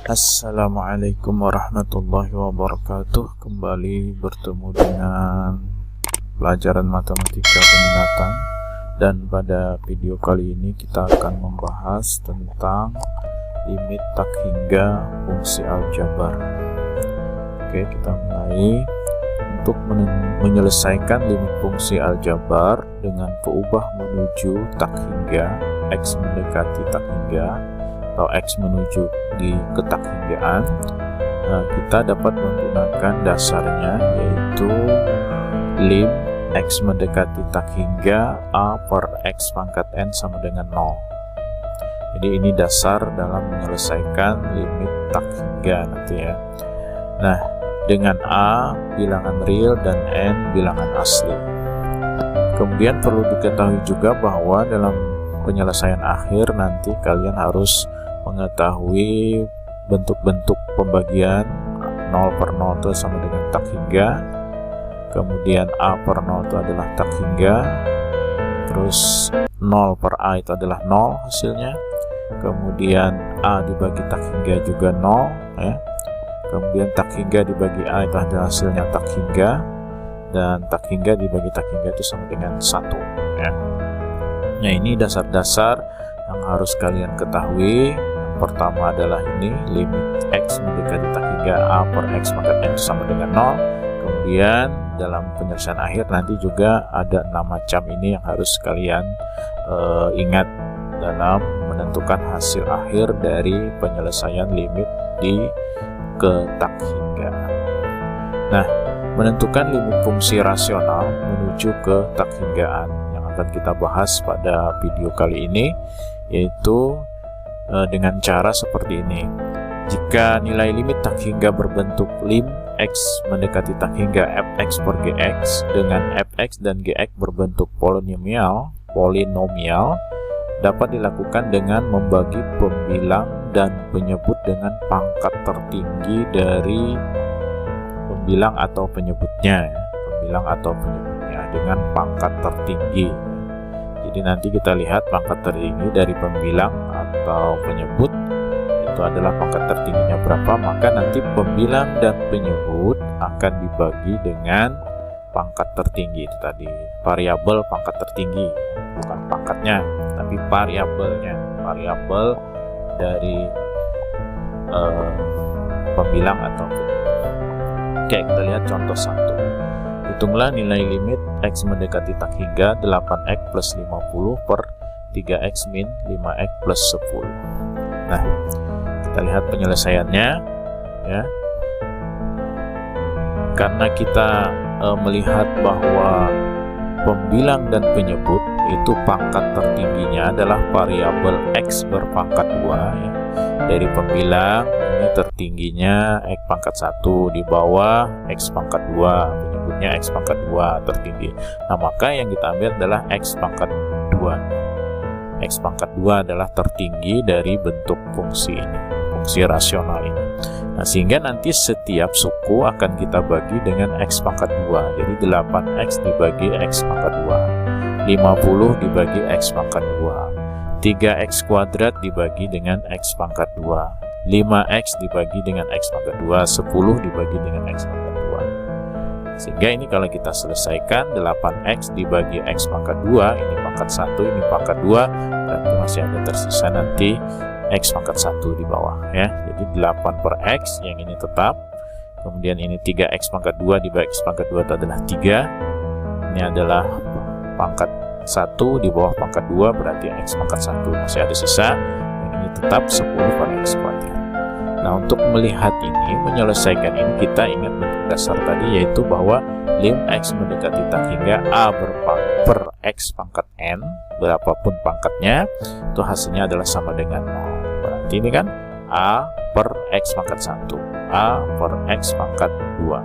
Assalamualaikum warahmatullahi wabarakatuh. Kembali bertemu dengan pelajaran matematika peminatan, dan pada video kali ini kita akan membahas tentang limit tak hingga fungsi aljabar. Oke, kita mulai. Untuk menyelesaikan limit fungsi aljabar dengan peubah menuju tak hingga, x mendekati tak hingga, atau x menuju di ketakhinggaan, kita dapat menggunakan dasarnya, yaitu lim x mendekati tak hingga a per x pangkat n sama dengan 0. Jadi ini dasar dalam menyelesaikan limit tak hingga nanti ya. Nah, dengan a bilangan real dan n bilangan asli. Kemudian perlu diketahui juga bahwa dalam penyelesaian akhir nanti kalian harus mengetahui bentuk-bentuk pembagian 0 per 0 itu sama dengan tak hingga, kemudian a per 0 itu adalah tak hingga, terus 0 per a itu adalah 0 hasilnya, kemudian a dibagi tak hingga juga 0 ya. Kemudian tak hingga dibagi a itu adalah hasilnya tak hingga, dan tak hingga dibagi tak hingga itu sama dengan 1 ya. Nah, ini dasar-dasar yang harus kalian ketahui. Yang pertama adalah ini limit x mendekati tak hingga a per x pangkat n sama dengan 0. Kemudian dalam penyelesaian akhir nanti juga ada 6 macam ini yang harus kalian ingat dalam menentukan hasil akhir dari penyelesaian limit di ke tak hingga. Nah, menentukan limit fungsi rasional menuju ke tak hinggaan yang akan kita bahas pada video kali ini, yaitu dengan cara seperti ini. Jika nilai limit tak hingga berbentuk lim x mendekati tak hingga fx per gx dengan fx dan gx berbentuk polinomial dapat dilakukan dengan membagi pembilang dan penyebut dengan pangkat tertinggi dari pembilang atau penyebutnya ya. Pembilang atau penyebutnya dengan pangkat tertinggi. Jadi nanti kita lihat pangkat tertinggi dari pembilang atau penyebut itu adalah pangkat tertingginya berapa, maka nanti pembilang dan penyebut akan dibagi dengan pangkat tertinggi itu tadi. Variabel pangkat tertinggi, bukan pangkatnya, tapi variabelnya, variabel dari pembilang atau penyebut. Oke, kita lihat contoh 1. Hitunglah nilai limit x mendekati tak hingga 8x plus 50 per 3x min 5x plus 10. Nah, kita lihat penyelesaiannya ya. Karena kita melihat bahwa pembilang dan penyebut itu pangkat tertingginya adalah variabel x berpangkat 2 ya. Dari pembilang ini tertingginya x pangkat 1, di bawah x pangkat 2, penyebutnya x pangkat 2 tertinggi. Nah, maka yang kita ambil adalah x pangkat 2. X pangkat 2 adalah tertinggi dari bentuk fungsi ini, fungsi rasional ini. Nah, sehingga nanti setiap suku akan kita bagi dengan x pangkat 2. Jadi 8x dibagi x pangkat 2, 50 dibagi x pangkat 2, 3x kuadrat dibagi dengan x pangkat 2, 5x dibagi dengan x pangkat 2, 10 dibagi dengan x pangkat 2. Sehingga ini kalau kita selesaikan 8x dibagi x pangkat 2, ini pangkat 1, ini pangkat 2, berarti masih ada tersisa nanti x pangkat 1 di bawah ya. Jadi 8 per x, yang ini tetap. Kemudian ini 3x pangkat 2 dibagi x pangkat 2 itu adalah 3. Ini adalah pangkat 1 di bawah pangkat 2, berarti x pangkat 1. Masih ada sisa, yang ini tetap 10 per x kuadrat. Nah, untuk melihat ini, menyelesaikan ini, kita ingat bentuk dasar tadi, yaitu bahwa lim x mendekati tak hingga a per x pangkat n, berapapun pangkatnya, itu hasilnya adalah sama dengan 0. Berarti ini kan a per x pangkat 1, a per x pangkat 2.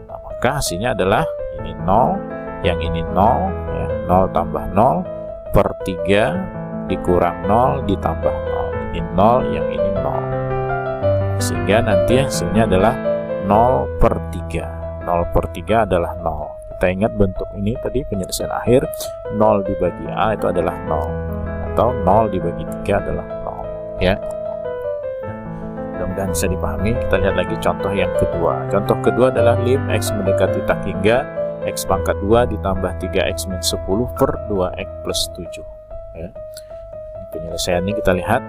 Nah, maka hasilnya adalah ini 0, yang ini 0 ya, 0 tambah 0 per 3 dikurang 0 ditambah 0. Ini 0, yang ini 0. Sehingga nanti hasilnya adalah 0 per 3. 0 per 3 adalah 0. Kita ingat bentuk ini tadi penyelesaian akhir, 0 dibagi A itu adalah 0, atau 0 dibagi 3 adalah 0 ya. Nah, dan bisa dipahami. Kita lihat lagi contoh yang kedua. Contoh kedua adalah lim X mendekati tak hingga X pangkat 2 ditambah 3X min 10 per 2X plus 7 ya. Penyelesaiannya kita lihat.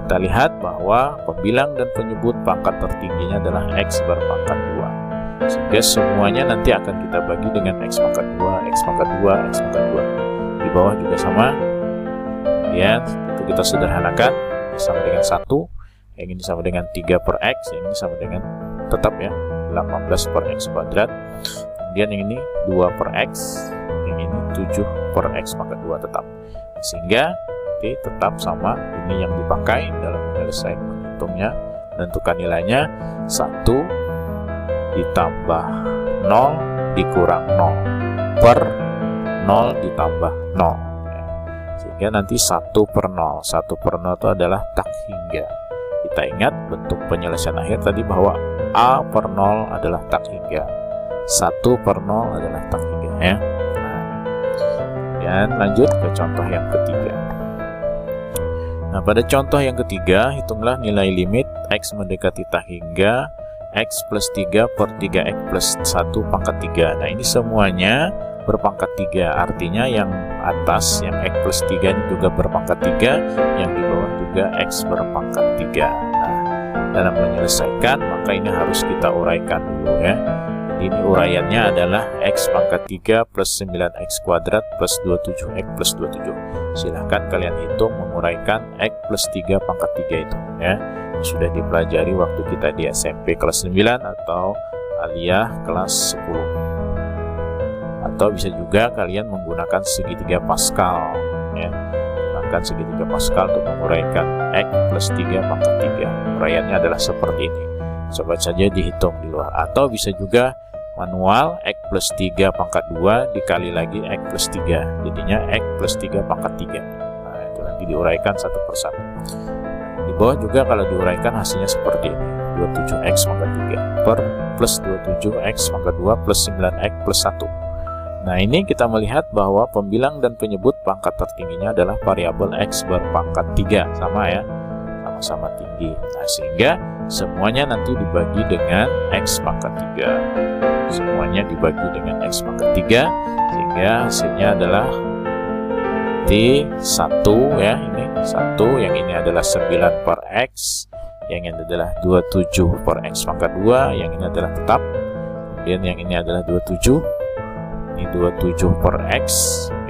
Kita lihat bahwa pembilang dan penyebut pangkat tertingginya adalah X berpangkat 2. Sehingga semuanya nanti akan kita bagi dengan X pangkat 2, X pangkat 2, X pangkat 2. Di bawah juga sama. Kemudian itu kita sederhanakan. Ini sama dengan 1, yang ini sama dengan 3 per X, yang ini sama dengan tetap ya 18 per X kuadrat. Kemudian yang ini 2 per X, yang ini 7 per X pangkat 2 tetap. Sehingga tetap sama, ini yang dipakai dalam menyelesaikan menghitungnya. Menentukan nilainya 1 ditambah 0 dikurang 0 per 0 ditambah 0 ya. Sehingga nanti 1 per 0. 1 per 0 itu adalah tak hingga. Kita ingat bentuk penyelesaian akhir tadi bahwa A per 0 adalah tak hingga, 1 per 0 adalah tak hingga ya. Dan lanjut ke contoh yang ketiga. Nah, pada contoh yang ketiga, hitunglah nilai limit X mendekati tak hingga X plus 3 per 3X plus 1 pangkat 3. Nah, ini semuanya berpangkat 3. Artinya yang atas, yang X plus 3 ini juga berpangkat 3, yang di bawah juga X berpangkat 3. Nah, dalam menyelesaikan, maka ini harus kita uraikan dulu ya. Ini uraiannya adalah X pangkat 3 plus 9X kuadrat plus 27X plus 27. Silahkan kalian hitung menguraikan X plus 3 pangkat 3 itu ya. Sudah dipelajari waktu kita di SMP kelas 9 atau aliyah kelas 10. Atau bisa juga kalian menggunakan segitiga Pascal ya. Gunakan segitiga Pascal untuk menguraikan X plus 3 pangkat 3. Uraiannya adalah seperti ini. Coba saja dihitung di luar. Atau bisa juga manual X plus 3 pangkat 2 dikali lagi X plus 3, jadinya X plus 3 pangkat 3. Nah, itu nanti diuraikan satu persatu. Di bawah juga kalau diuraikan hasilnya seperti ini, 27X pangkat 3 per plus 27X pangkat 2 plus 9X plus 1. Nah, ini kita melihat bahwa pembilang dan penyebut pangkat tertingginya adalah variabel X berpangkat 3, sama ya, sama-sama tinggi. Nah, sehingga semuanya nanti dibagi dengan X pangkat 3. Semuanya dibagi dengan X pangkat 3, sehingga hasilnya adalah T1 ya, ini 1, yang ini adalah 9 per X, yang ini adalah 27 per X pangkat 2, yang ini adalah tetap, kemudian yang ini adalah 27, ini 27 per X,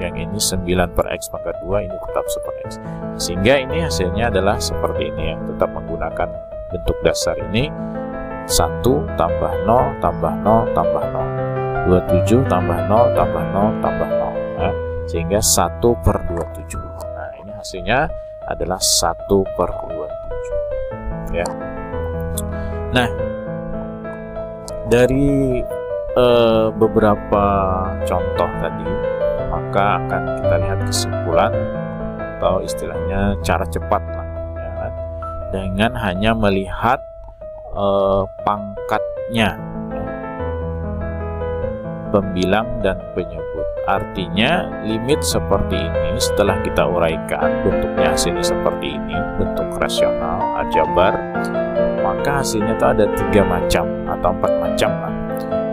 yang ini 9 per X pangkat 2, ini tetap per X. Sehingga ini hasilnya adalah seperti ini ya, tetap menggunakan bentuk dasar ini, 1 tambah 0 tambah 0 tambah 0, 27 tambah 0 tambah 0 tambah 0 ya. Sehingga 1 per 27. Nah, ini hasilnya adalah 1 per 27 ya. Nah, dari beberapa contoh tadi, maka akan kita lihat kesimpulan atau istilahnya cara cepat lah ya kan? Dengan hanya melihat pangkatnya ya. Pembilang dan penyebut. Artinya limit seperti ini setelah kita uraikan bentuknya hasilnya seperti ini, bentuk rasional aljabar, maka hasilnya itu ada 3 macam atau 4 macam lah.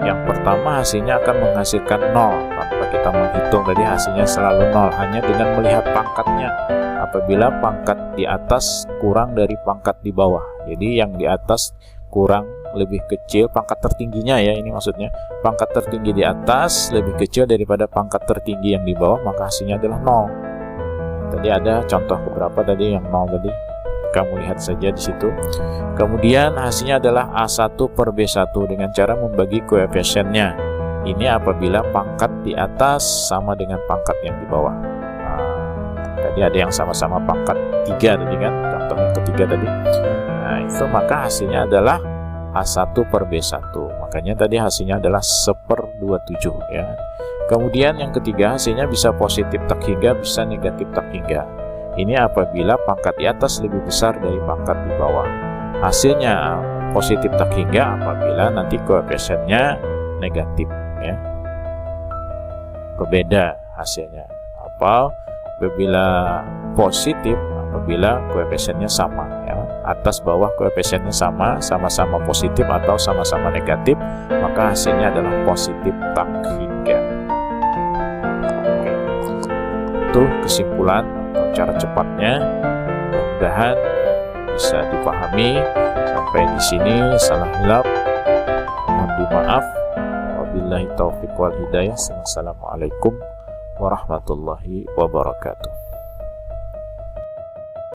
Yang pertama, hasilnya akan menghasilkan 0 tanpa kita menghitung, tadi hasilnya selalu 0 hanya dengan melihat pangkatnya. Apabila pangkat di atas kurang dari pangkat di bawah, jadi yang di atas kurang lebih kecil pangkat tertingginya ya, ini maksudnya pangkat tertinggi di atas lebih kecil daripada pangkat tertinggi yang di bawah, maka hasilnya adalah 0. Tadi ada contoh beberapa tadi yang 0 tadi, kamu lihat saja di situ. Kemudian hasilnya adalah A1 per B1 dengan cara membagi koefisiennya. Ini apabila pangkat di atas sama dengan pangkat yang di bawah. Tadi ada yang sama-sama pangkat 3 tadi kan, contoh yang ketiga tadi. Nah, itu maka hasilnya adalah A1 per B1. Makanya tadi hasilnya adalah 1/27 ya. Kemudian yang ketiga, hasilnya bisa positif tak hingga, bisa negatif tak hingga. Ini apabila pangkat di atas lebih besar dari pangkat di bawah. Hasilnya positif tak hingga apabila nanti koefisiennya negatif ya. Berbeda hasilnya. Apabila positif apabila koefisiennya sama ya. atas bawah koefisiennya sama-sama positif atau sama-sama negatif, maka hasilnya adalah positif tak-3. Itu kesimpulan atau cara cepatnya. Mudah-mudahan bisa dipahami. Sampai di sini salah hilap, mohon dimaaf. Wabillahi taufiq wal hidayah. Assalamualaikum warahmatullahi wabarakatuh.